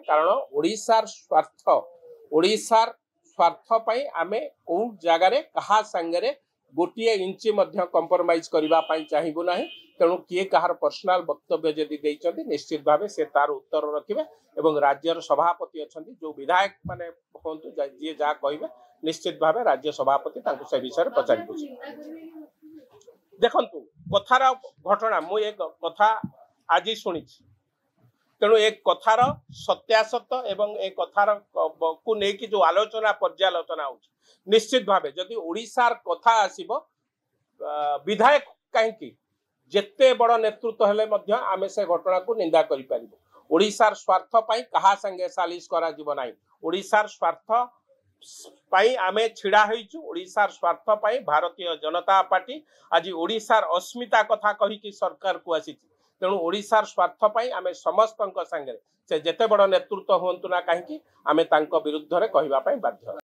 कारण ओडिशार स्वार्थ पाई आमे को जगार कहा संगे गोटे इंची कंप्रोमाइज करने चाहबू ना तेणु किए कहार पर्सनाल वक्तव्य जदि देइचंती निश्चित भाव से तार उत्तर रखिबे एवं राज्यर सभापति अच्छा जो विधायक माने कहतु जी जहाँ कहे निश्चित भाव राज्य सभापति से विषय पचार देखु कथार घटना मु एक कथा आज शुणी तेणु एक कथार सत्यासत एवं एक कथार को लेकिन जो आलोचना पर्यालोचना हो निश्चित भाव जदि ओडिशार कथा आसीबो विधायक कहीं जेते बड़ नेतृत्व हेले मध्य आमे से घटना को निंदा करि परिबो ओडिशार स्वार्थ पई कहा संगे सालिश करा जीव नाही ओडिशार स्वार्थ पई आमे छिड़ा होइछु ओडिशार स्वार्थ पई भारतीय जनता पार्टी आज ओडिशार अस्मिता कथा कहि कि सरकार को आसी तेणु ओडिशार स्वार्थ पई आमे समस्त संगे से जेते बड़ नेतृत्व होंतु ना कहीं आमे तांको विरुद्ध रे कहिबा पई बाध्य।